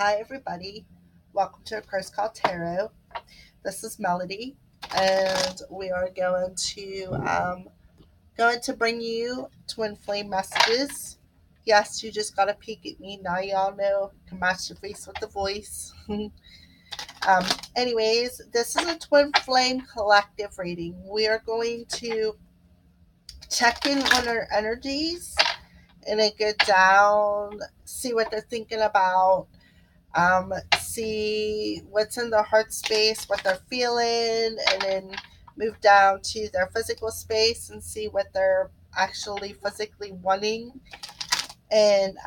Hi, everybody. Welcome to A Course Called Tarot. This is Melody, and we are going to bring you twin flame messages. Yes, you just got a peek at me. Now y'all know you can match the face with the voice. Anyways, this is a twin flame collective reading. We are going to check in on our energies and then get down, see what they're thinking about, see what's in their heart space, what they're feeling, and then move down to their physical space and see what they're actually physically wanting, and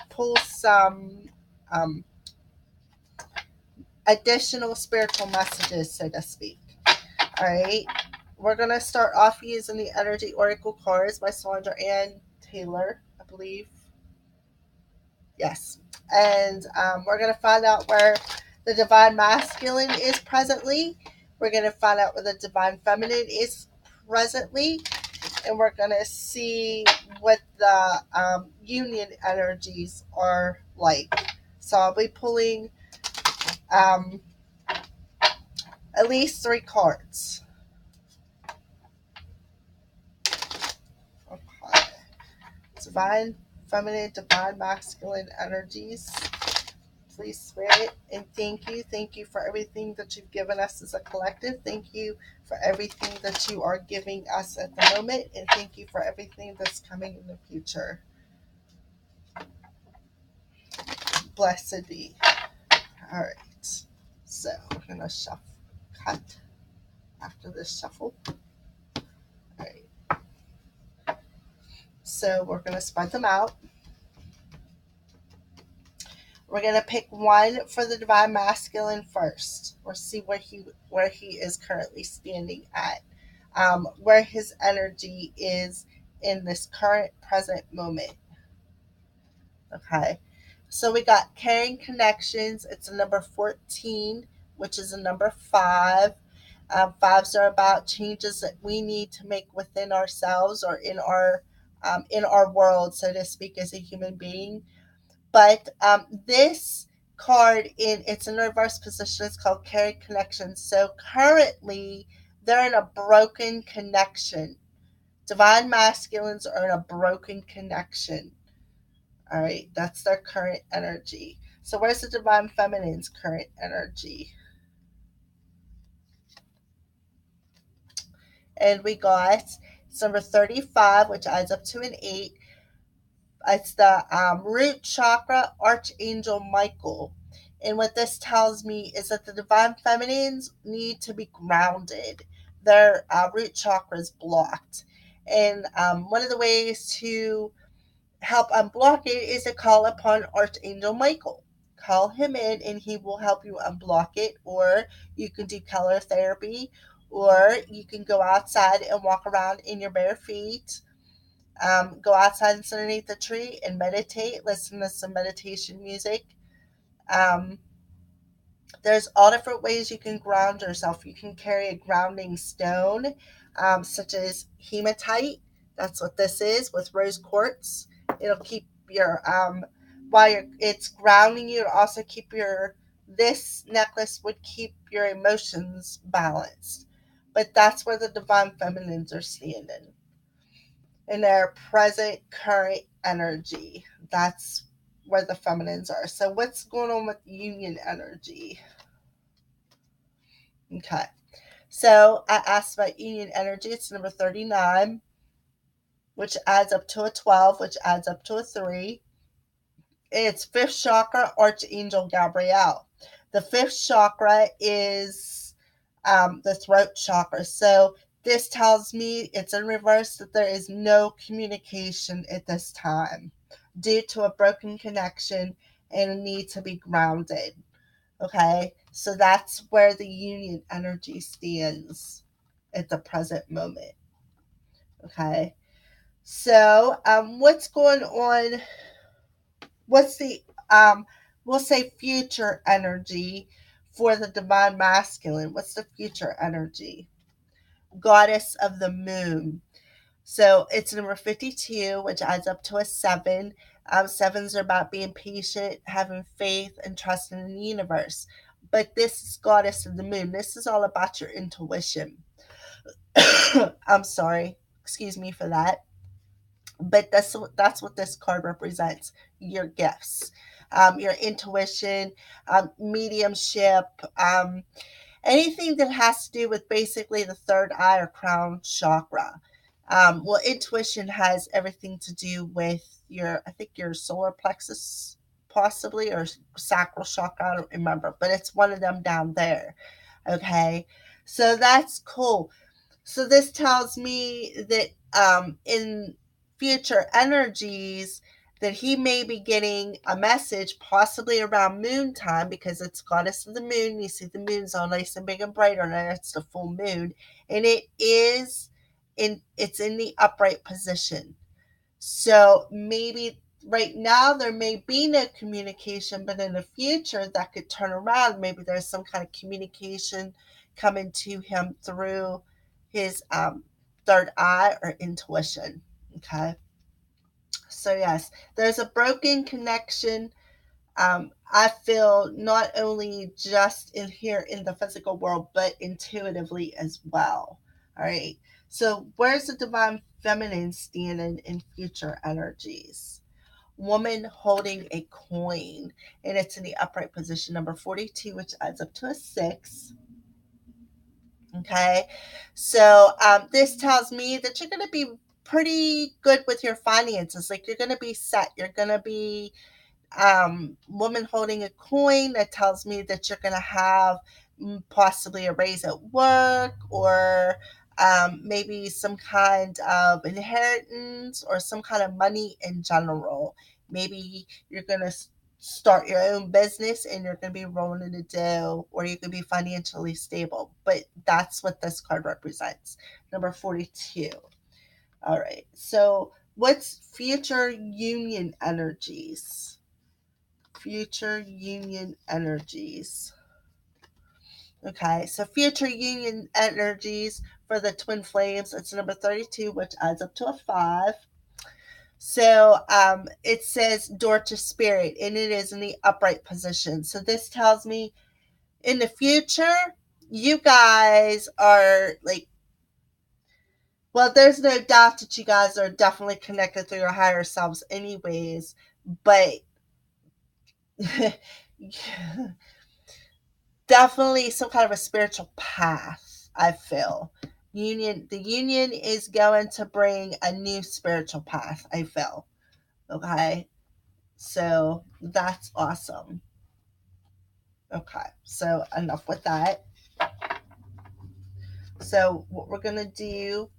pull some um, additional spiritual messages, so to speak. All right. We're going to start off using the Energy Oracle cards by Sandra Ann Taylor, I believe. Yes. And we're going to find out where the Divine Masculine is presently. We're going to find out where the Divine Feminine is presently. And we're going to see what the union energies are like. So I'll be pulling at least 3 cards. Okay. Divine Feminine, Divine Masculine energies. Please, Spirit, and thank you. Thank you for everything that you've given us as a collective. Thank you for everything that you are giving us at the moment, and thank you for everything that's coming in the future. Blessed be. All right. So I'm going to cut after this shuffle. All right. So we're going to spread them out. We're going to pick one for the Divine Masculine first. We'll see where he is currently standing at, where his energy is in this current present moment. Okay. So we got Caring Connections. It's a number 14, which is a number 5. Fives are about changes that we need to make within ourselves or in our world, so to speak, as a human being. But this card, it's in reverse position. It's called Caring Connections. So currently, they're in a broken connection. Divine Masculines are in a broken connection. All right, that's their current energy. So where's the Divine Feminine's current energy? And we got number 35, which adds up to an 8. It's the root chakra, Archangel Michael. And what this tells me is that the Divine Feminines need to be grounded. Their root chakra is blocked. And one of the ways to help unblock it is to call upon Archangel Michael. Call him in and he will help you unblock it. Or you can do color therapy. Or you can go outside and walk around in your bare feet. Go outside and sit underneath the tree and meditate. Listen to some meditation music. There's all different ways you can ground yourself. You can carry a grounding stone, such as hematite. That's what this is, with rose quartz. It'll keep your while it's grounding you. It'll also keep this necklace would keep your emotions balanced. But that's where the Divine Feminines are standing in their present current energy. That's where the feminines are. So what's going on with union energy? Okay. So I asked about union energy. It's number 39, which adds up to a 12, which adds up to a 3. It's 5th chakra, Archangel Gabriel. The 5th chakra is the throat chakra. So this tells me it's in reverse, that there is no communication at this time due to a broken connection and a need to be grounded. Okay, so that's where the union energy stands at the present moment. Okay, so what's going on? What's the we'll say future energy for the Divine Masculine? What's the future energy? Goddess of the Moon. So it's number 52, which adds up to a 7. Sevens are about being patient, having faith, and trusting in the universe. But this is Goddess of the Moon. This is all about your intuition. I'm sorry. Excuse me for that. But that's what this card represents: your gifts, your intuition, mediumship, anything that has to do with basically the third eye or crown chakra. Well, intuition has everything to do with your, I think, your solar plexus, possibly, or sacral chakra. I don't remember, but it's one of them down there. Okay, so that's cool. So this tells me that in future energies that he may be getting a message possibly around moon time, because it's Goddess of the Moon. You see the moon's all nice and big and bright on it. It's the full moon, and it's in the upright position. So maybe right now there may be no communication, but in the future that could turn around. Maybe there's some kind of communication coming to him through his third eye or intuition. Okay. So, yes, there's a broken connection. I feel not only just in here in the physical world, but intuitively as well. All right. So, where's the divine feminine standing in future energies? Woman holding a coin, and it's in the upright position, number 42, which adds up to a 6. Okay. So, this tells me that you're going to be pretty good with your finances. Like, you're going to be set. You're going to be woman holding a coin. That tells me that you're going to have possibly a raise at work, or maybe some kind of inheritance, or some kind of money in general. Maybe you're going to start your own business and you're going to be rolling in the dough, or you could be financially stable. But that's what this card represents. Number 42. All right. So, what's future union energies? Future union energies. Okay, so future union energies for the twin flames, it's number 32, which adds up to a 5. So it says door to spirit, and it is in the upright position. So this tells me in the future, you guys are like, well, there's no doubt that you guys are definitely connected through your higher selves, anyways, but definitely some kind of a spiritual path, I feel. The union is going to bring a new spiritual path, I feel. Okay. So that's awesome. Okay. So enough with that. So what we're gonna do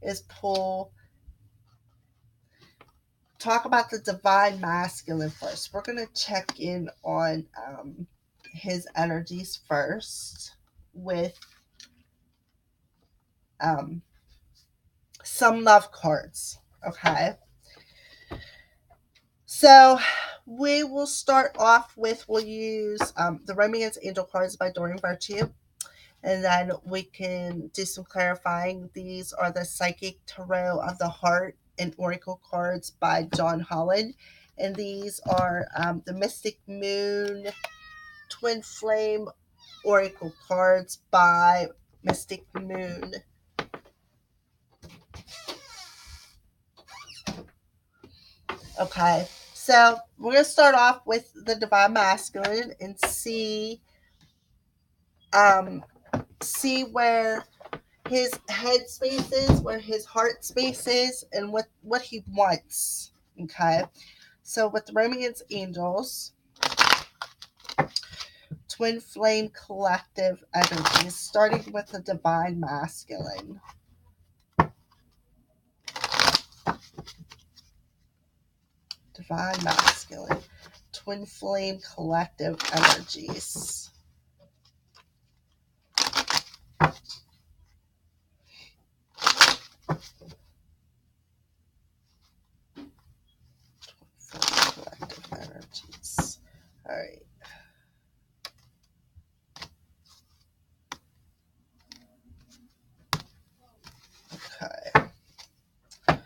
is talk about the divine masculine first. We're gonna check in on his energies first with um, some love cards. Okay. So we will start off with, we'll use the Romance Angel cards by Doreen Virtue, and then we can do some clarifying. These are the Psychic Tarot of the Heart and Oracle cards by John Holland, and these are the Mystic Moon Twin Flame Oracle cards by Mystic Moon. Okay, so we're going to start off with the Divine Masculine and see where his head space is, where his heart space is, and what he wants. Okay, so with the Romance Angels, Twin Flame Collective energies, starting with the Divine Masculine. Divine Masculine, Twin Flame Collective energies. Collective energies. All right. Okay. All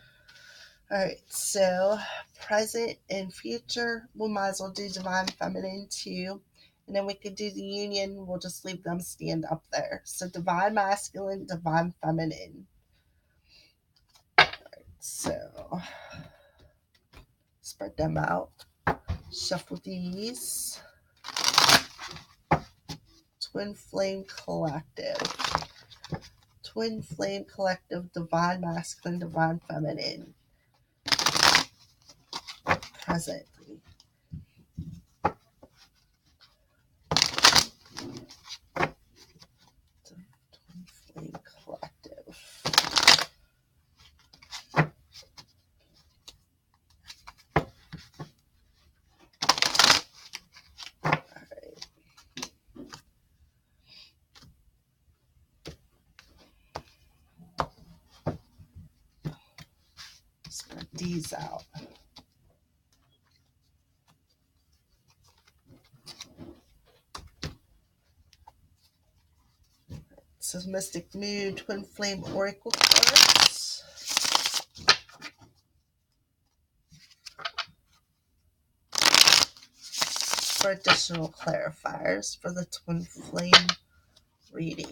right. So present and future. We might as well do divine feminine too. And then we could do the union. We'll just leave them stand up there. So divine masculine, divine feminine. So spread them out. Shuffle these. Twin Flame Collective. Twin Flame Collective, divine masculine, divine feminine. Presently. Twin Flame Collective. Spread these out. This is Mystic Moon Twin Flame Oracle cards. For additional clarifiers for the Twin Flame reading.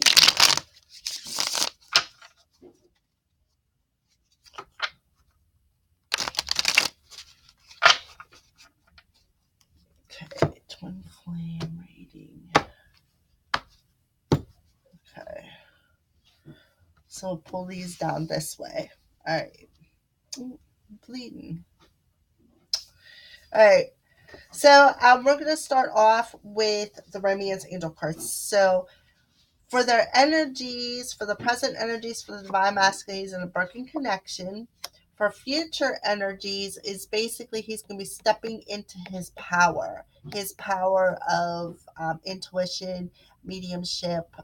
Okay, Twin Flame reading. Okay. So we'll pull these down this way. All right. Ooh, I'm bleeding. All right. So we're going to start off with the Romance Angel cards. So for their energies, for the present energies, for the divine masculines and a broken connection, for future energies is basically he's going to be stepping into his power of intuition, mediumship,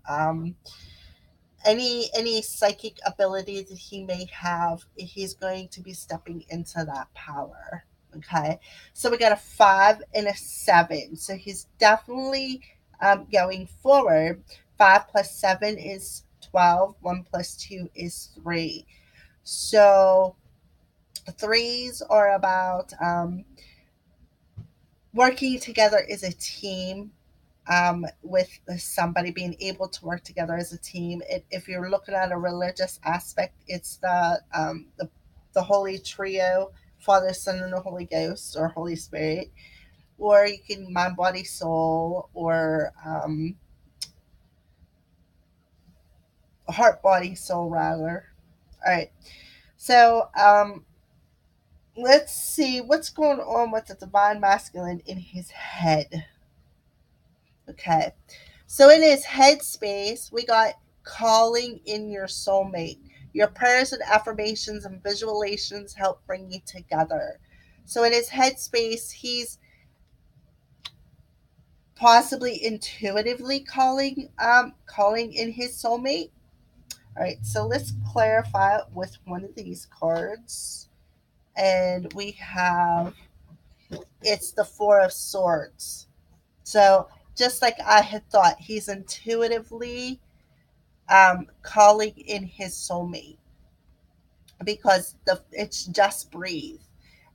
any psychic ability that he may have. He's going to be stepping into that power. Okay, so we got a 5 and a 7. So he's definitely going forward. 5 plus 7 is 12. 1 plus 2 is 3. So threes are about working together as a team, with somebody being able to work together as a team. If you're looking at a religious aspect, it's the Holy Trio, Father, Son, and the Holy Ghost, or Holy Spirit. Or you can mind, body, soul, or heart, body, soul, rather. All right. So let's see what's going on with the divine masculine in his head. Okay. So in his headspace, we got calling in your soulmate. Your prayers and affirmations and visualizations help bring you together. So in his headspace, he's possibly intuitively calling in his soulmate. All right, so let's clarify it with one of these cards. And we have, it's the Four of Swords. So just like I had thought, he's intuitively calling in his soulmate, because it's just breathe.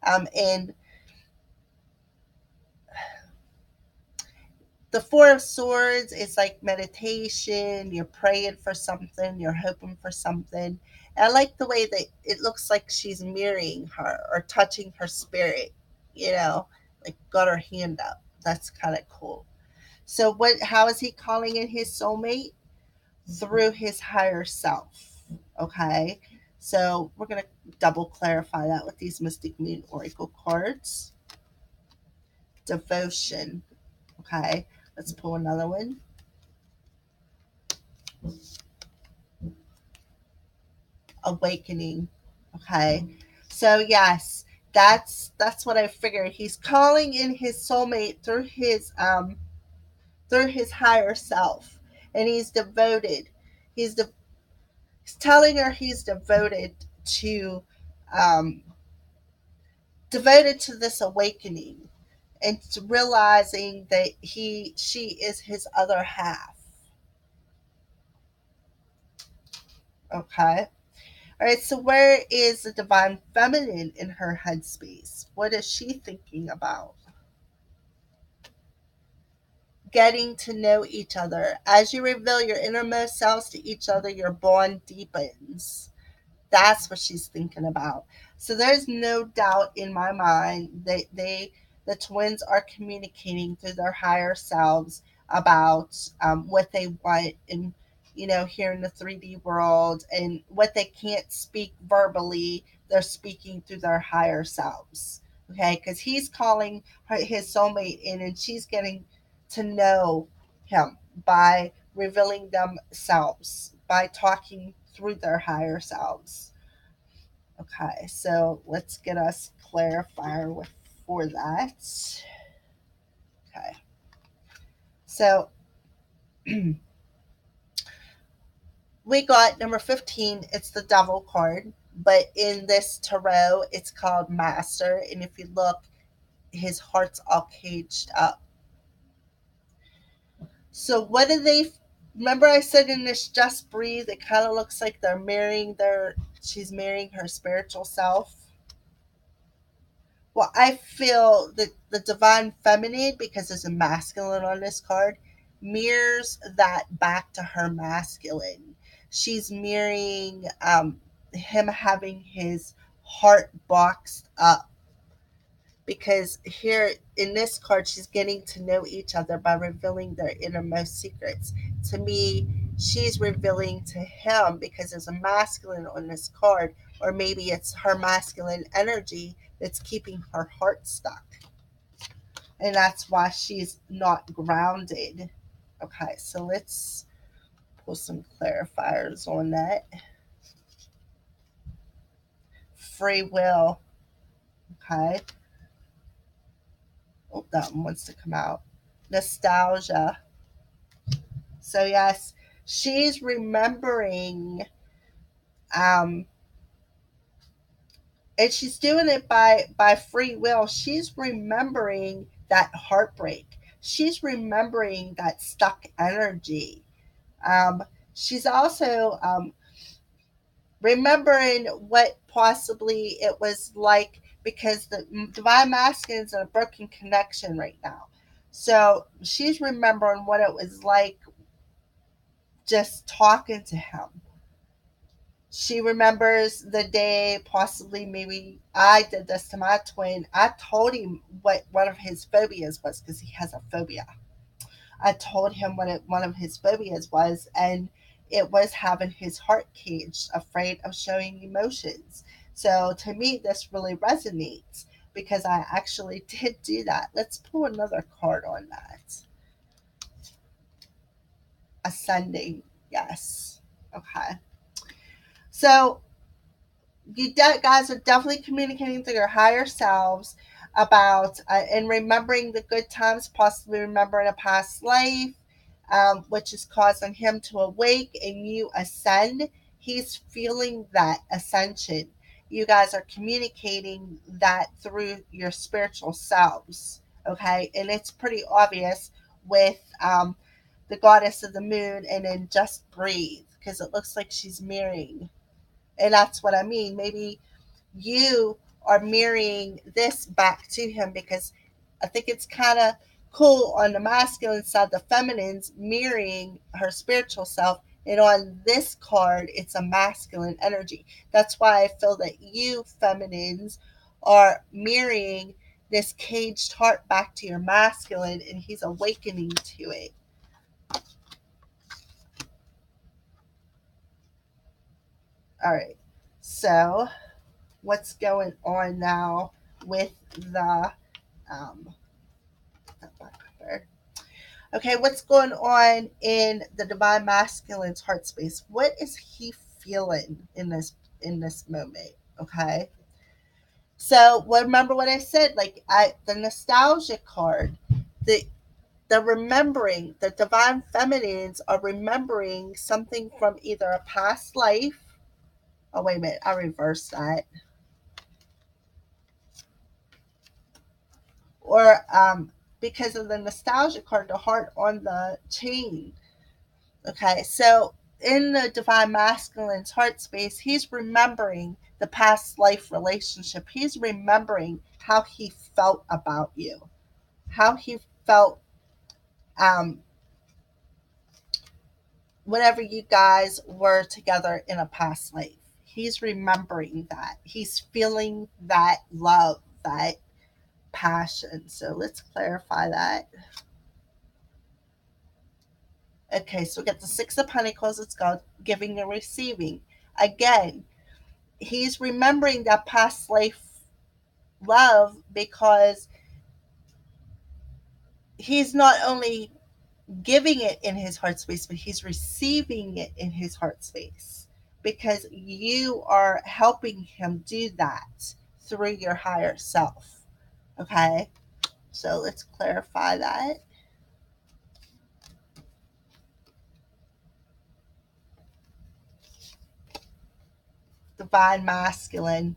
And the Four of Swords is like meditation. You're praying for something, you're hoping for something. And I like the way that it looks like she's mirroring her or touching her spirit, like got her hand up. That's kind of cool. So how is he calling in his soulmate? Through his higher self. Okay. So we're going to double clarify that with these Mystic Moon Oracle cards. Devotion. Okay. Let's pull another one. Awakening. Okay. So yes, that's what I figured. He's calling in his soulmate through his higher self, and he's devoted. He's telling her he's um, devoted to this awakening, and realizing that she is his other half. Okay. All right, so where is the divine feminine in her headspace? What is she thinking about? Getting to know each other. As you reveal your innermost selves to each other, your bond deepens. That's what she's thinking about. So there's no doubt in my mind that the twins are communicating through their higher selves about what they want and here in the 3D world, and what they can't speak verbally, they're speaking through their higher selves. Okay, because he's calling his soulmate in, and she's getting to know him by revealing themselves, by talking through their higher selves. Okay, so let's get us clarifier for that. Okay, so we got number 15. It's the devil card, but in this tarot, it's called Master. And if you look, his heart's all caged up. So what do they? Remember, I said in this Just Breathe, it kind of looks like they're marrying their. She's marrying her spiritual self. Well, I feel that the divine feminine, because there's a masculine on this card, mirrors that back to her masculine. She's mirroring him having his heart boxed up, because here in this card, she's getting to know each other by revealing their innermost secrets. To me, she's revealing to him because there's a masculine on this card, or maybe it's her masculine energy that's keeping her heart stuck. And that's why she's not grounded. Okay, so let's pull some clarifiers on that. Free will. Okay. Oh, that one wants to come out. Nostalgia. So yes, she's remembering, um, and she's doing it by free will. She's remembering that heartbreak. She's remembering that stuck energy. She's also remembering what possibly it was like, because the divine masculine is in a broken connection right now. So she's remembering what it was like just talking to him. She remembers the day, possibly maybe I did this to my twin. I told him what one of his phobias was, because he has a phobia. I told him what one of his phobias was, and it was having his heart caged, afraid of showing emotions. So to me, this really resonates, because I actually did do that. Let's pull another card on that. Ascending, yes. Okay. So guys are definitely communicating through your higher selves about and remembering the good times, possibly remembering a past life, which is causing him to awake and you ascend. He's feeling that ascension. You guys are communicating that through your spiritual selves. Okay, and it's pretty obvious with the goddess of the moon, and then Just Breathe, because it looks like she's mirroring. And that's what I mean. Maybe you are mirroring this back to him, because I think it's kind of cool on the masculine side, the feminine's mirroring her spiritual self. And on this card, it's a masculine energy. That's why I feel that you feminines are mirroring this caged heart back to your masculine, and he's awakening to it. All right. So, what's going on now with the um, okay, what's going on in the divine masculine's heart space? What is he feeling in this moment? Okay. So remember what I said, like the nostalgia card, the remembering, the divine feminines are remembering something from either a past life. Oh wait a minute, I reversed that. Or because of the nostalgia card, the heart on the chain. Okay, so in the divine masculine's heart space, he's remembering the past life relationship. He's remembering how he felt about you, how he felt um, whenever you guys were together in a past life. He's remembering that. He's feeling that love, that passion. So let's clarify that. Okay, so we got the Six of Pentacles. It's called giving and receiving. Again, he's remembering that past life love because he's not only giving it in his heart space, but he's receiving it in his heart space because you are helping him do that through your higher self. Okay, so let's clarify that. Divine masculine,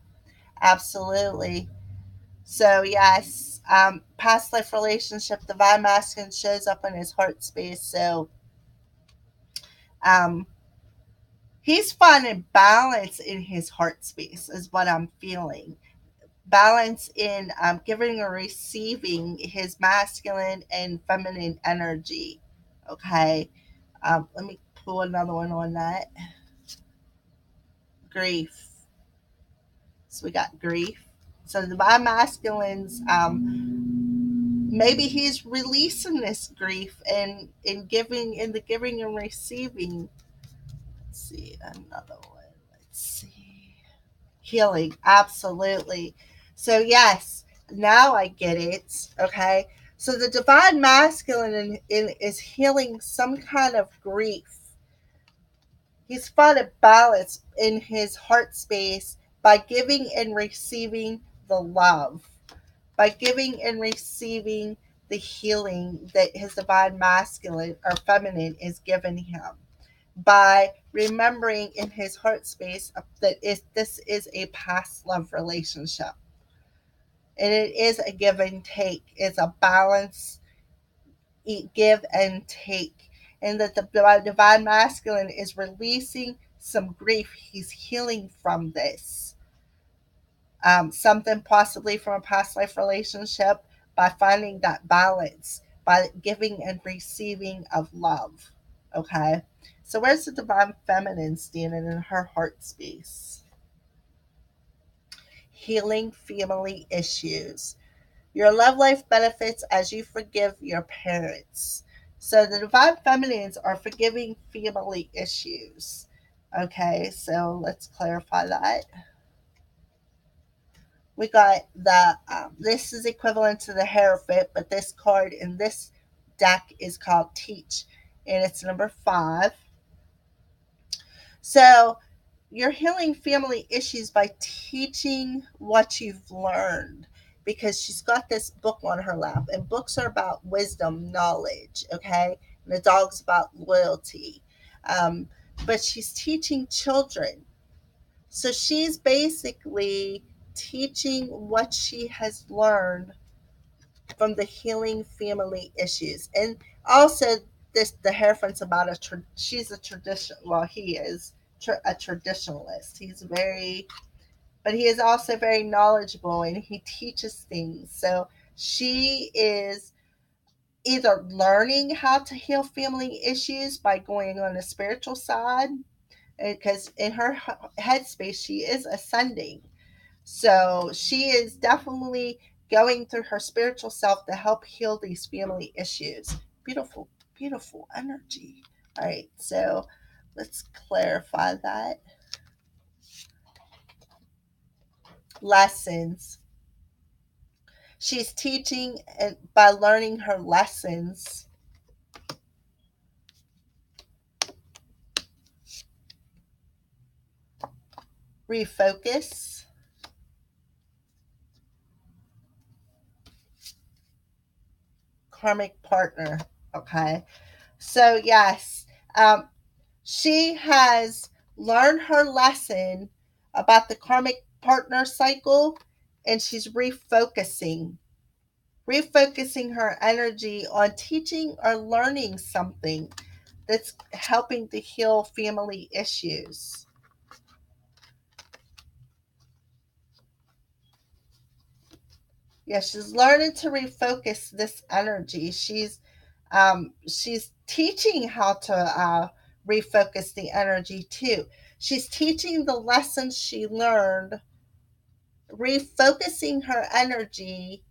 absolutely. So yes, past life relationship, divine masculine shows up in his heart space. So um, he's finding balance in his heart space, is what I'm feeling. Balance in giving or receiving his masculine and feminine energy. Okay, let me pull another one on that. Grief. So we got grief. So the divine masculines, maybe he's releasing this grief and in giving, in the giving and receiving. Let's see another one. Let's see. Healing, absolutely. So yes, now I get it. Okay, so the divine masculine is healing some kind of grief. He's found a balance in his heart space by giving and receiving the love, by giving and receiving the healing that his divine masculine or feminine is giving him, by remembering in his heart space that this is a past love relationship. And it is a give and take. It's a balance, give and take. And that the divine masculine is releasing some grief. He's healing from this. Something possibly from a past life relationship, by finding that balance, by giving and receiving of love. Okay, so where's the divine feminine standing in her heart space? Healing family issues. Your love life benefits as you forgive your parents. So the divine feminines are forgiving family issues. Okay, so let's clarify that. We got the this is equivalent to the Hierophant, but this card in this deck is called Teach, and it's number 5. So you're healing family issues by teaching what you've learned, because she's got this book on her lap, and books are about wisdom, knowledge. Okay, and the dog's about loyalty, um, but she's teaching children. So she's basically teaching what she has learned from the healing family issues. And also, this the Hierophant's about she's a tradition. Well, he is a traditionalist. He's very, but he is also very knowledgeable and he teaches things. So she is either learning how to heal family issues by going on the spiritual side, because in her headspace she is ascending. So she is definitely going through her spiritual self to help heal these family issues. Beautiful, beautiful energy. All right, so let's clarify that. Lessons. She's teaching and by learning her lessons. Refocus. Karmic partner. Okay. So, yes, she has learned her lesson about the karmic partner cycle, and she's refocusing her energy on teaching or learning something that's helping to heal family issues. Yeah, she's learning to refocus this energy. She's teaching how to refocus the energy too. She's teaching the lessons she learned, refocusing her energy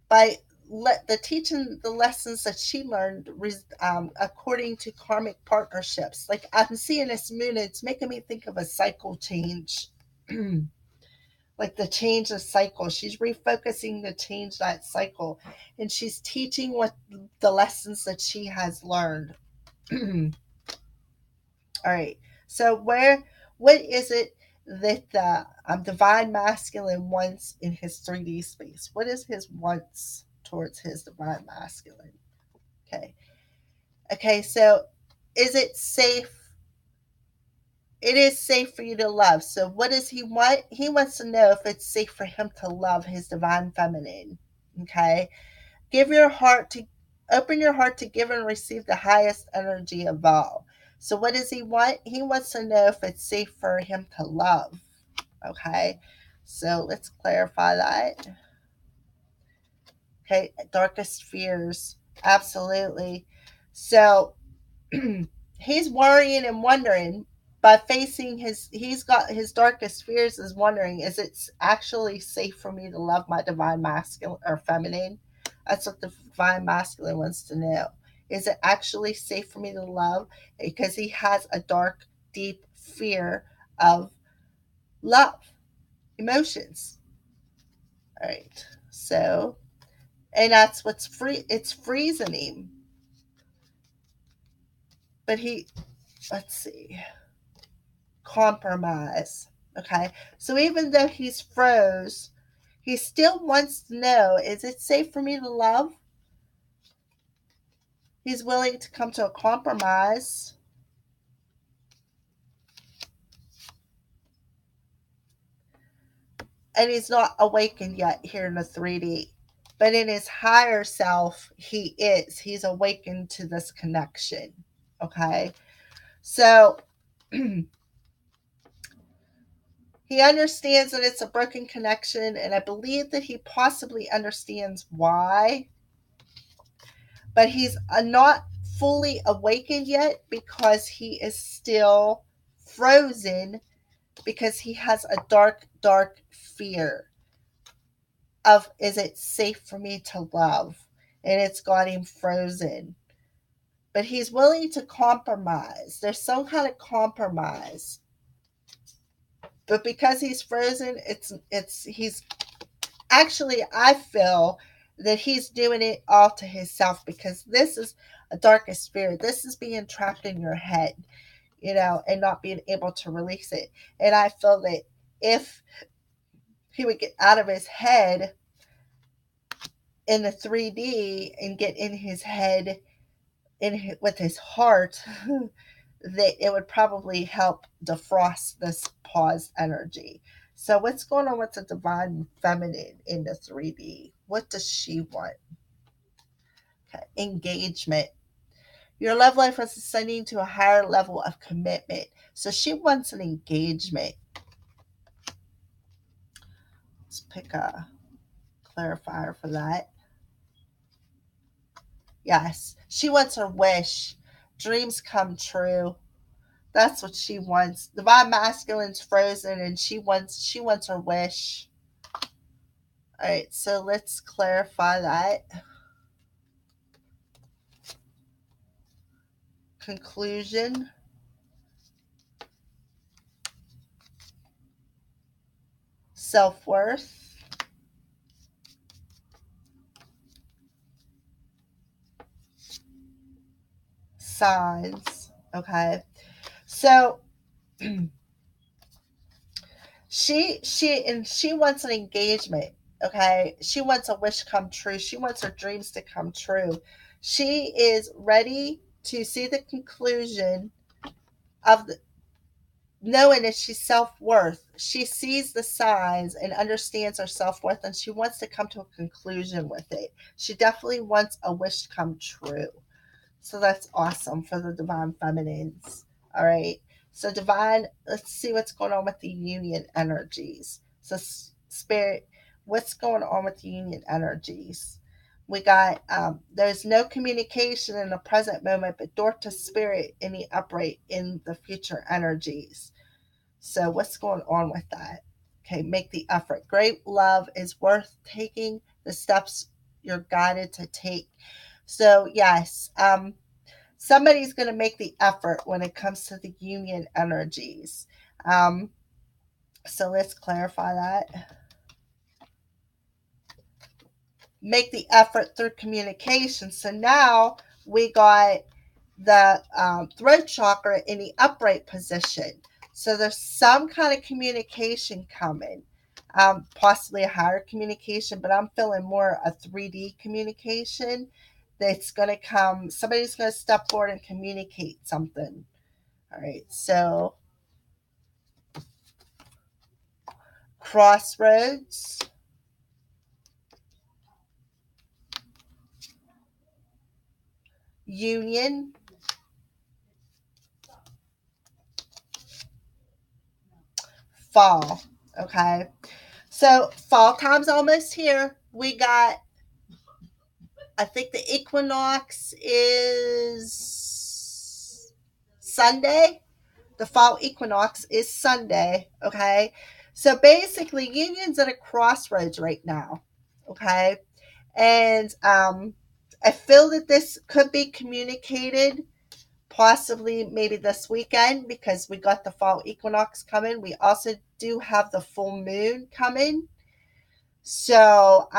by the teaching the lessons that she learned according to karmic partnerships. Like I'm seeing this moon, it's making me think of a cycle change. Like the change of cycle. She's refocusing to change that cycle. And she's teaching what the lessons that she has learned. All right. So what is it that the divine masculine wants in his 3D space? What is his wants towards his divine masculine? Okay. Okay, so is it safe? It is safe for you to love. So what does he want? He wants to know if it's safe for him to love his divine feminine. Okay. Give your heart to Open your heart to give and receive the highest energy of all. So what does he want? He wants to know if it's safe for him to love. Okay. So let's clarify that. Okay, darkest fears. Absolutely. So he's worrying and wondering by facing he's got his darkest fears is wondering, is it actually safe for me to love my divine masculine or feminine? That's what the divine masculine wants to know. Is it actually safe for me to love? Because he has a dark, deep fear of love, emotions. All right. So, and that's what's it's freezing him. But let's see, compromise. Okay. So even though he's froze, he still wants to know, is it safe for me to love? He's willing to come to a compromise. And he's not awakened yet here in the 3D. But in his higher self, he is. He's awakened to this connection. Okay. So he understands that it's a broken connection, and I believe that he possibly understands why. But he's not fully awakened yet because he is still frozen, because he has a dark, dark fear of, is it safe for me to love? And it's got him frozen. But he's willing to compromise. There's some kind of compromise. But because he's frozen, he's actually, I feel that he's doing it all to himself, because this is a darkest spirit. This is being trapped in your head, and not being able to release it. And I feel that if he would get out of his head in the 3D and get in his head with his heart, that it would probably help defrost this pause energy. So what's going on with the divine feminine in the 3D? What does she want? Okay. Engagement. Your love life is ascending to a higher level of commitment. So she wants an engagement. Let's pick a clarifier for that. Yes, she wants her wish. Dreams come true. That's what she wants. Divine masculine's frozen, and she wants her wish. All right, so let's clarify that. Conclusion. Self-worth. Signs. Okay. So she wants an engagement. Okay. She wants a wish come true. She wants her dreams to come true. She is ready to see the conclusion of knowing that she's self-worth. She sees the signs and understands her self-worth, and she wants to come to a conclusion with it. She definitely wants a wish to come true. So that's awesome for the divine feminines. All right. So divine, let's see what's going on with the union energies. So spirit, what's going on with the union energies? We got there's no communication in the present moment, but door to spirit in the upright in the future energies. So what's going on with that? Okay, make the effort. Great love is worth taking the steps you're guided to take. So yes, somebody's going to make the effort when it comes to the union energies. Um, so let's clarify that. Make the effort through communication. So now we got the throat chakra in the upright position. So there's some kind of communication coming, possibly a higher communication, but I'm feeling more a 3D communication that's going to come. Somebody's going to step forward and communicate something. All right, so crossroads, union, fall. Okay, so fall time's almost here. We got, I think the equinox is Sunday. The fall equinox is Sunday. Okay, so basically, union's at a crossroads right now. Okay, and I feel that this could be communicated possibly maybe this weekend because we got the fall equinox coming. We also do have the full moon coming. So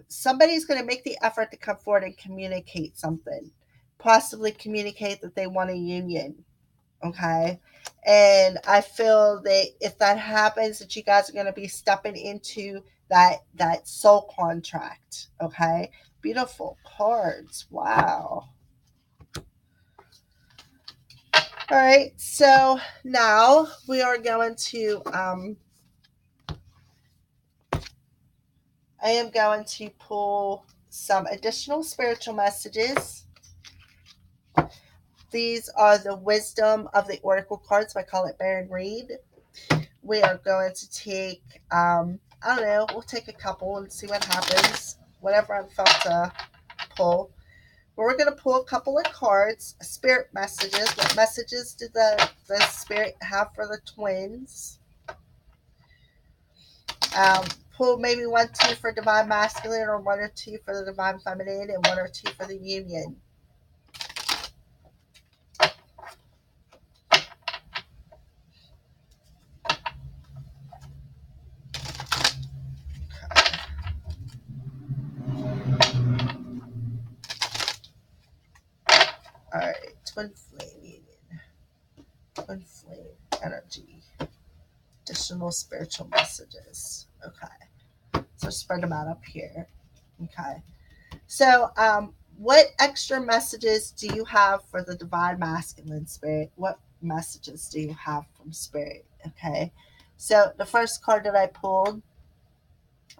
somebody's going to make the effort to come forward and communicate something, possibly communicate that they want a union. Okay. And I feel that if that happens, that you guys are going to be stepping into that soul contract. Okay. Beautiful cards. Wow. All right, so now we are going to, I am going to pull some additional spiritual messages. These are the wisdom of the oracle cards. I call it Bear and Read. We are going to take, I don't know, we'll take a couple and see what happens. Whatever I'm felt to pull. But we're going to pull a couple of cards, spirit messages. What messages do the spirit have for the twins? Pull maybe 1, 2 for divine masculine, or 1 or 2 for the divine feminine, and 1 or 2 for the union. All right, twin flame union, twin flame energy, additional spiritual messages. Okay, so spread them out up here. Okay, so what extra messages do you have for the divine masculine spirit? What messages do you have from spirit? Okay, so the first card that I pulled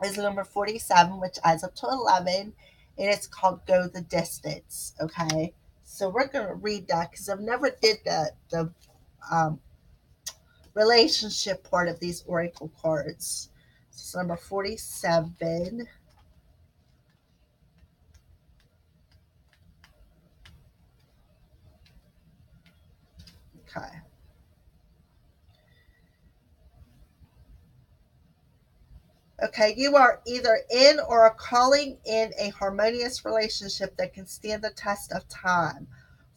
is number 47, which adds up to 11, and it's called Go the Distance. Okay, so we're going to read that because I've never did the um, relationship part of these oracle cards. So it's number 47. Okay. Okay, you are either in or are calling in a harmonious relationship that can stand the test of time.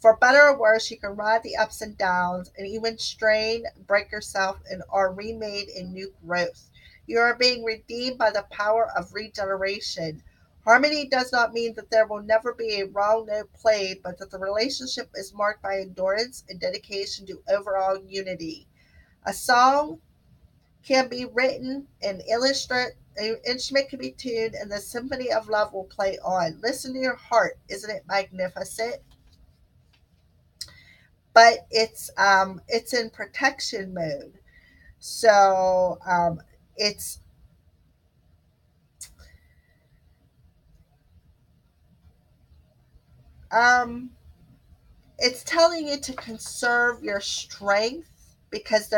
For better or worse, you can ride the ups and downs and even strain, break yourself, and are remade in new growth. You are being redeemed by the power of regeneration. Harmony does not mean that there will never be a wrong note played, but that the relationship is marked by endurance and dedication to overall unity. A song can be written and illustrate, an instrument can be tuned, and the symphony of love will play on. Listen to your heart. Isn't it magnificent? But it's in protection mode. So it's um it's telling you to conserve your strength because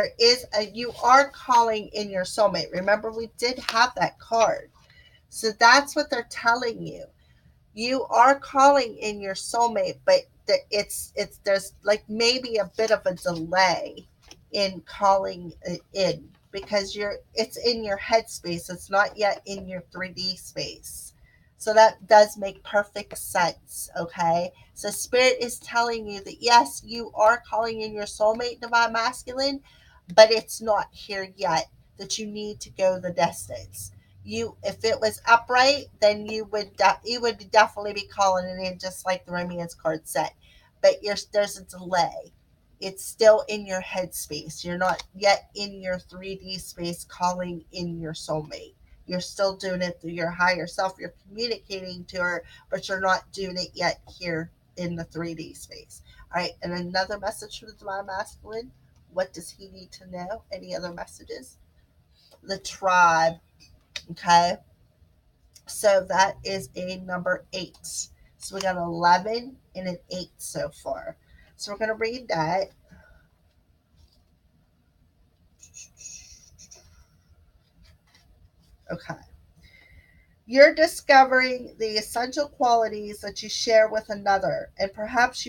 you are calling in your soulmate. Remember, we did have that card. So that's what they're telling you. You are calling in your soulmate, but it's there's like maybe a bit of a delay in calling it in because it's in your headspace. It's not yet in your 3D space. So that does make perfect sense, okay? So spirit is telling you that yes, you are calling in your soulmate, divine masculine, but it's not here yet, that you need to go the distance. You, if it was upright, then you would definitely be calling it in, just like the romance card said. But there's a delay. It's still in your headspace. You're not yet in your 3D space calling in your soulmate. You're still doing it through your higher self. You're communicating to her, but you're not doing it yet here in the 3D space. All right, and another message from the divine masculine. What does he need to know? Any other messages? The tribe. Okay, so that is a number 8. So we got 11 and an 8 so far. So we're going to read that. Okay. You're discovering the essential qualities that you share with another, and perhaps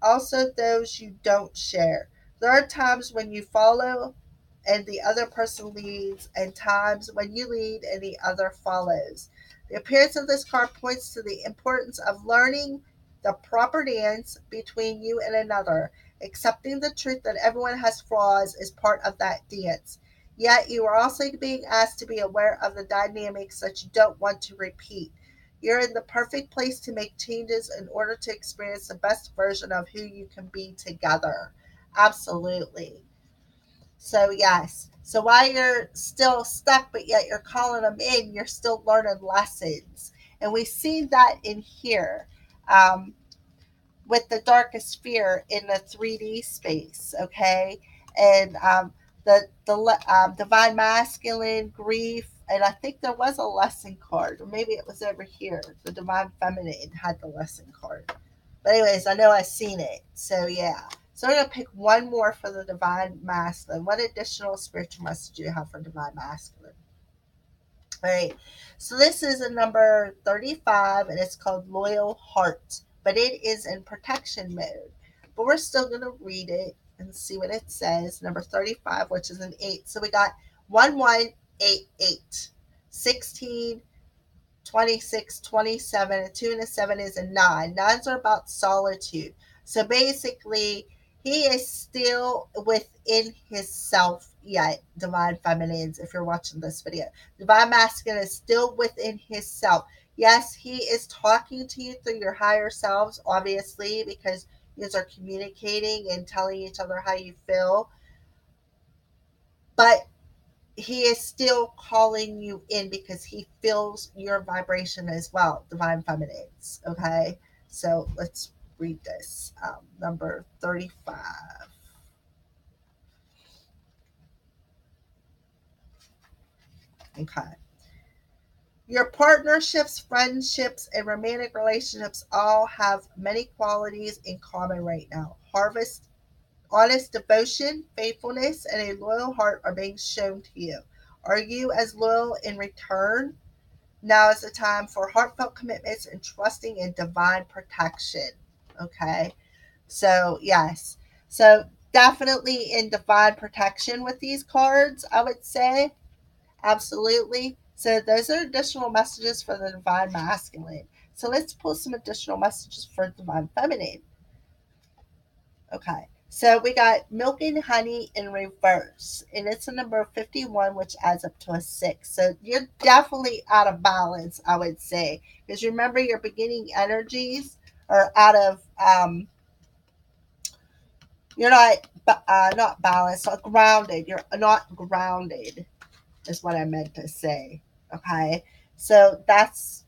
also those you don't share. There are times when you follow and the other person leads, and times when you lead and the other follows. The appearance of this card points to the importance of learning the proper dance between you and another. Accepting the truth that everyone has flaws is part of that dance. Yet you are also being asked to be aware of the dynamics that you don't want to repeat. You're in the perfect place to make changes in order to experience the best version of who you can be together. Absolutely. So, yes. So, while you're still stuck, but yet you're calling them in, you're still learning lessons. And we see that in here. Um, with the darkest fear in the 3D space, okay? And the divine masculine, grief, and I think there was a lesson card, or maybe it was over here. The divine feminine had the lesson card. But anyways, I know I've seen it. So yeah. So I'm gonna pick one more for the divine masculine. What additional spiritual message do you have for divine masculine? All right. So this is a number 35 and it's called Loyal Heart, but it is in protection mode. But we're still going to read it and see what it says. Number 35, which is an 8. So we got 1188, 16, 26, 27, and 2 and a 7 is a 9. Nines are about solitude. So basically, he is still within his self yet, divine feminines, if you're watching this video. Divine masculine is still within his self. Yes, he is talking to you through your higher selves, obviously, because you guys are communicating and telling each other how you feel. But he is still calling you in because he feels your vibration as well, divine feminines. Okay, so let's read this. Number 35. Okay. Your partnerships, friendships, and romantic relationships all have many qualities in common right now. Harvest, honest devotion, faithfulness, and a loyal heart are being shown to you. Are you as loyal in return? Now is the time for heartfelt commitments and trusting in divine protection. Okay. So, yes. So, definitely in divine protection with these cards, I would say. Absolutely. So, those are additional messages for the divine masculine. So, let's pull some additional messages for divine feminine. Okay. So we got milk and honey in reverse, and it's a number 51, which adds up to a 6. So you're definitely out of balance, I would say, because remember your beginning energies are out of, you're not balanced, not grounded. You're not grounded, is what I meant to say. Okay. So that's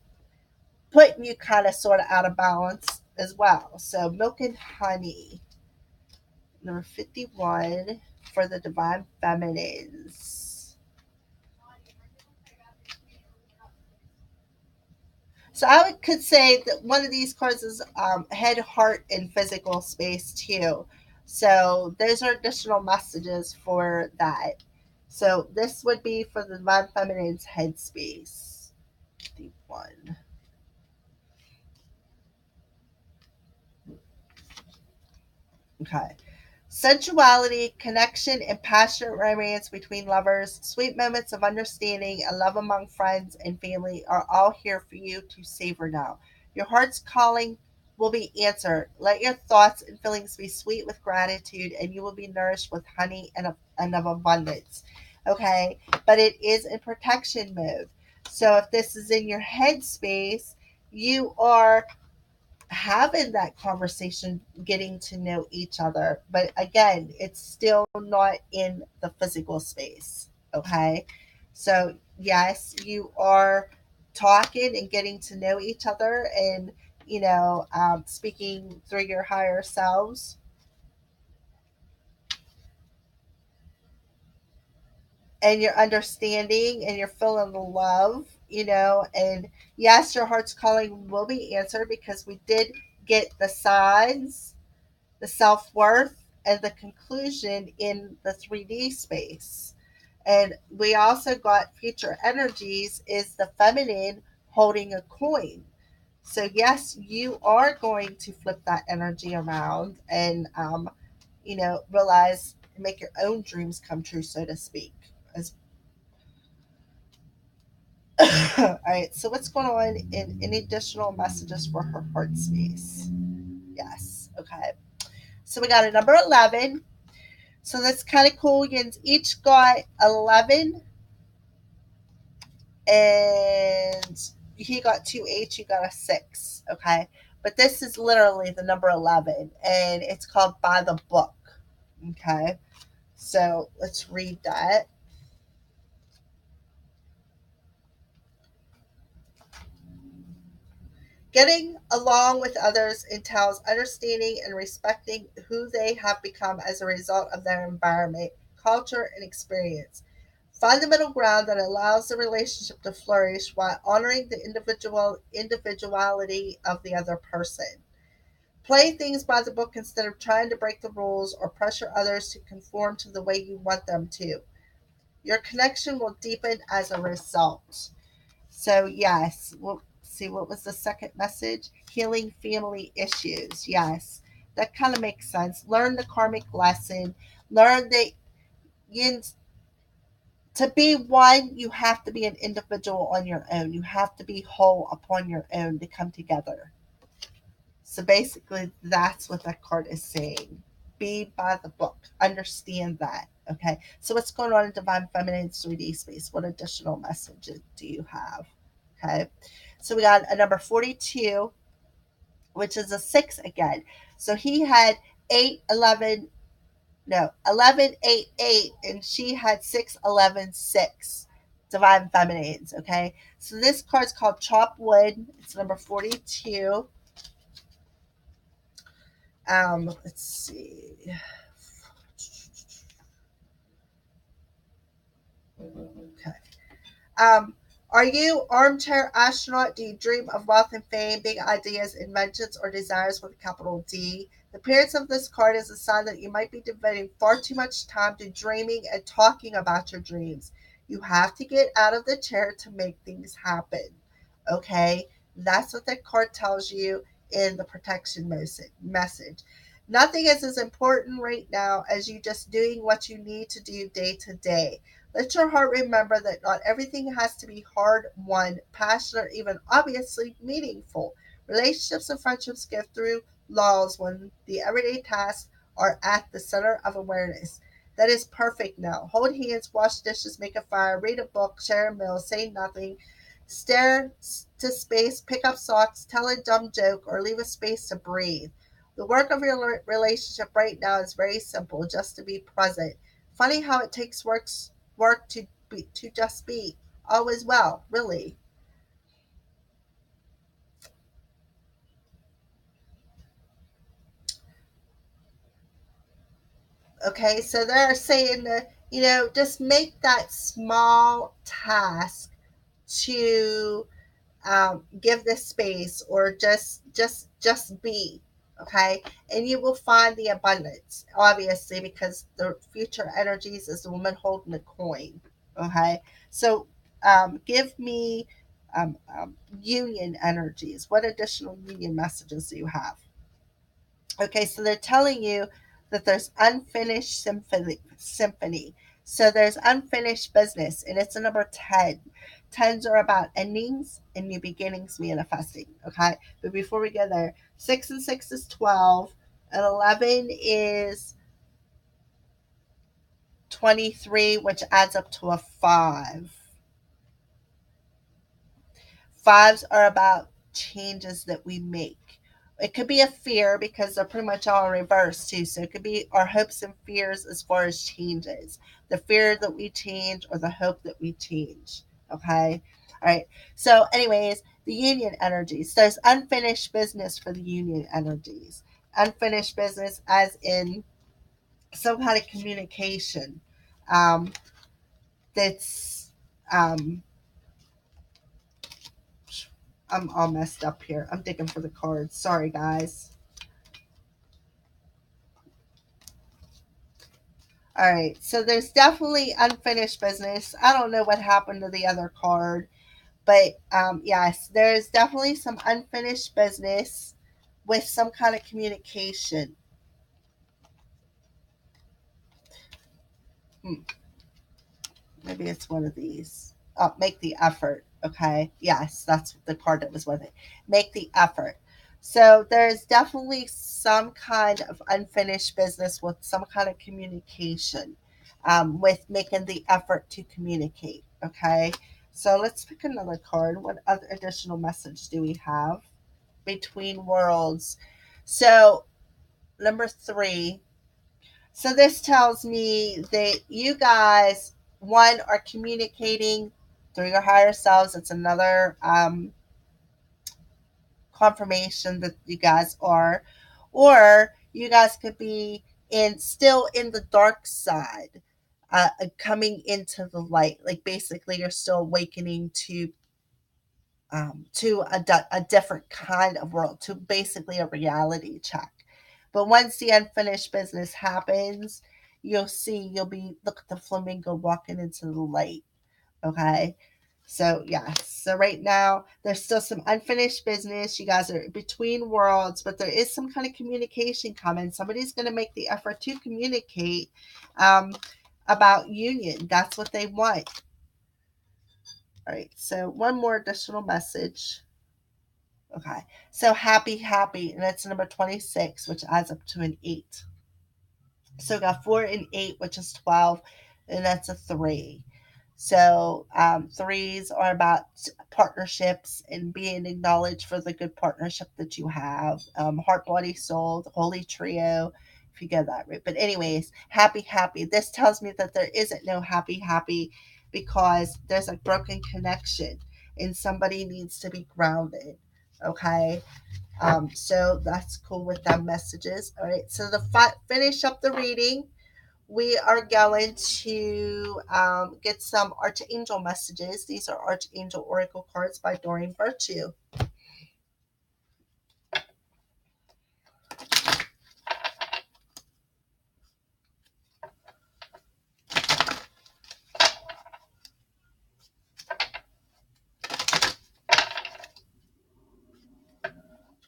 putting you kind of sort of out of balance as well. So milk and honey. Number 51 for the divine feminines. So I could say that one of these cards is head, heart, and physical space too. So those are additional messages for that. So this would be for the divine feminine's head space. Deep one. Okay. Sensuality, connection, and passionate romance between lovers, sweet moments of understanding, and love among friends and family are all here for you to savor now. Your heart's calling will be answered. Let your thoughts and feelings be sweet with gratitude, and you will be nourished with honey and of abundance. Okay, but it is in protection mode. So if this is in your headspace, you are having that conversation, getting to know each other. But again, it's still not in the physical space. Okay. So, yes, you are talking and getting to know each other and, speaking through your higher selves, and you're understanding and you're feeling the love, and yes, your heart's calling will be answered because we did get the signs, the self worth, and the conclusion in the 3D space. And we also got future energies is the feminine holding a coin. So, yes, you are going to flip that energy around and, realize, make your own dreams come true, so to speak. As All right, so what's going on in any additional messages for her heart space? Yes, okay. So we got a number 11. So that's kind of cool. You each got 11, and he got 2H, you got a 6. Okay. But this is literally the number 11, and it's called By the Book. Okay. So let's read that. Getting along with others entails understanding and respecting who they have become as a result of their environment, culture, and experience. Find the middle ground that allows the relationship to flourish while honoring the individuality of the other person. Play things by the book instead of trying to break the rules or pressure others to conform to the way you want them to. Your connection will deepen as a result. So, yes, we'll see what was the second message? Healing family issues. Yes, that kind of makes sense. Learn the karmic lesson. Learn that you, to be one, you have to be an individual on your own. You have to be whole upon your own to come together. So, basically, that's what that card is saying. Be by the book. Understand that. Okay. So, what's going on in Divine Feminine 3D space? What additional messages do you have? Okay. So we got a number 42, which is a 6 again. So he had 8, 11, no, 11, 8, 8, and she had 6, 11, 6. Divine Feminines. Okay. So this card's called Chop Wood. It's number 42. Let's see. Okay. Um, are you armchair astronaut? Do you dream of wealth and fame, big ideas, inventions, or desires with a capital D? The appearance of this card is a sign that you might be devoting far too much time to dreaming and talking about your dreams. You have to get out of the chair to make things happen. Okay? That's what that card tells you in the protection message. Nothing is as important right now as you just doing what you need to do day to day. Let your heart remember that not everything has to be hard won, passionate, or even obviously meaningful. Relationships and friendships get through laws when the everyday tasks are at the center of awareness. That is perfect now. Hold hands, wash dishes, make a fire, read a book, share a meal, say nothing, stare to space, pick up socks, tell a dumb joke, or leave a space to breathe. The work of your relationship right now is very simple, just to be present. Funny how it takes work to just be. All is well, really. Okay, so they're saying that, just make that small task to give this space, or just be, okay, and you will find the abundance, obviously, because the future energies is the woman holding the coin, okay. So give me union energies. What additional union messages do you have? Okay, so they're telling you that there's unfinished symphony. So there's unfinished business, and it's a number 10. Tens are about endings and new beginnings manifesting. Okay, but before we go there, 6 and 6 is 12, and 11 is 23, which adds up to a 5. Fives are about changes that we make. It could be a fear because they're pretty much all in reverse too. So it could be our hopes and fears as far as changes. The fear that we change or the hope that we change. Okay. All right. So, anyways, the union energies. There's unfinished business for the union energies. Unfinished business, as in some kind of communication um, that's I'm all messed up here. I'm digging for the cards. Sorry, guys. All right. So there's definitely unfinished business. I don't know what happened to the other card, but yes, there's definitely some unfinished business with some kind of communication. Hmm. Maybe it's one of these. Oh, make the effort. Okay. Yes, that's the card that was with it. Make the effort. So there's definitely some kind of unfinished business with some kind of communication, with making the effort to communicate. Okay. So let's pick another card. What other additional message do we have? Between worlds. So number 3, so this tells me that you guys, one, are communicating through your higher selves. It's another confirmation that you guys are, or you guys could be in still in the dark side, coming into the light. Like basically, you're still awakening to a different kind of world, to basically a reality check. But once the unfinished business happens, you'll be, look at the flamingo walking into the light. Okay. So, yes. So, right now, there's still some unfinished business. You guys are between worlds, but there is some kind of communication coming. Somebody's going to make the effort to communicate um, about union. That's what they want. All right. So, one more additional message. Okay. So happy, happy, and that's number 26, which adds up to an 8. So we got 4 and 8, which is 12, and that's a 3. So threes are about partnerships and being acknowledged for the good partnership that you have. Heart, body, soul, the holy trio, if you get that right. But anyways, happy, happy. This tells me that there isn't no happy, happy, because there's a broken connection and somebody needs to be grounded. Okay. So that's cool with them messages. All right. So finish up the reading, we are going to get some Archangel messages. These are Archangel Oracle cards by Doreen Virtue.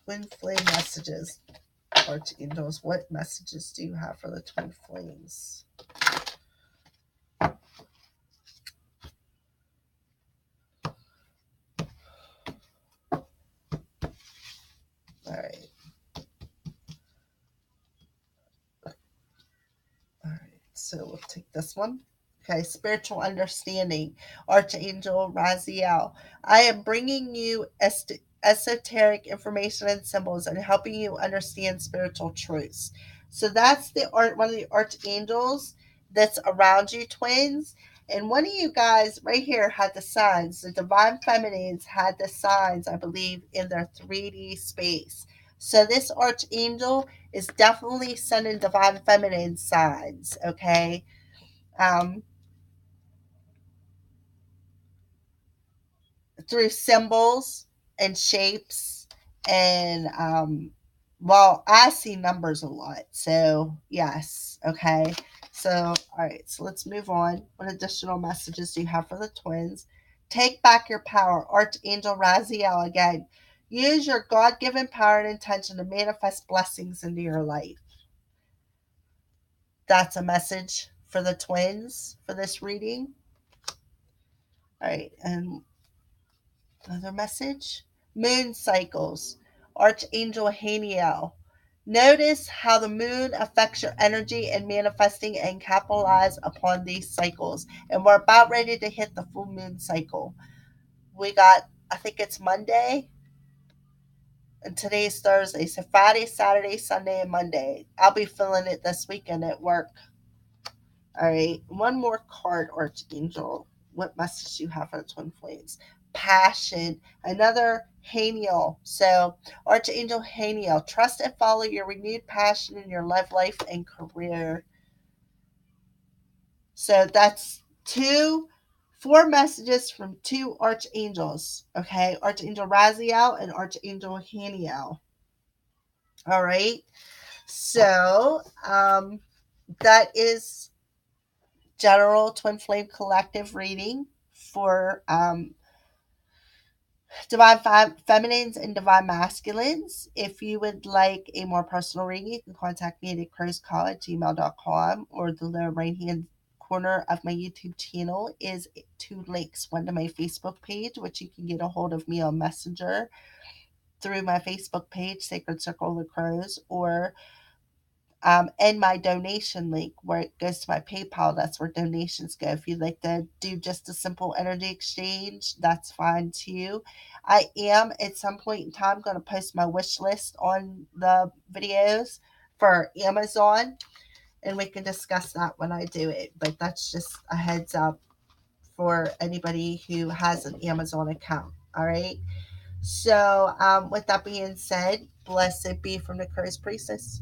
Twin flame messages. Archangels, what messages do you have for the twin flames? All right. All right. So we'll take this one. Okay, spiritual understanding, Archangel Raziel. I am bringing you esoteric information and symbols and helping you understand spiritual truths. So that's the one of the archangels that's around you, twins. And one of you guys right here had the signs. The divine feminines had the signs, I believe, in their 3D space. So this archangel is definitely sending divine feminine signs. Okay. Um, through symbols and shapes and well, I see numbers a lot. So yes, okay. So all right, so let's move on. What additional messages do you have for the twins? Take back your power. Archangel Raziel again. Use your God-given power and intention to manifest blessings into your life. That's a message for the twins for this reading. All right, and another message. Moon cycles. Archangel Haniel. Notice how the moon affects your energy and manifesting and capitalize upon these cycles. And we're about ready to hit the full moon cycle. We got, I think it's Monday, and today's Thursday. So Friday, Saturday, Sunday, and Monday. I'll be feeling it this weekend at work. All right, one more card, Archangel. What message do you have for the twin flames? Passion. Another Haniel. So, Archangel Haniel, trust and follow your renewed passion in your love life and career. So, that's four messages from two archangels. Okay, Archangel Raziel and Archangel Haniel. All right, so that is general twin flame collective reading for divine feminines and divine masculines. If you would like a more personal reading, you can contact me at crowscall@gmail.com, or the lower right hand corner of my YouTube channel is two links. One to my Facebook page, which you can get a hold of me on Messenger through my Facebook page, Sacred Circle of the Crows, or and my donation link where it goes to my PayPal. That's where donations go. If you'd like to do just a simple energy exchange, that's fine too. I am at some point in time going to post my wish list on the videos for Amazon, and we can discuss that when I do it. But that's just a heads up for anybody who has an Amazon account. All right. So, with that being said, blessed be from the Curse Priestess.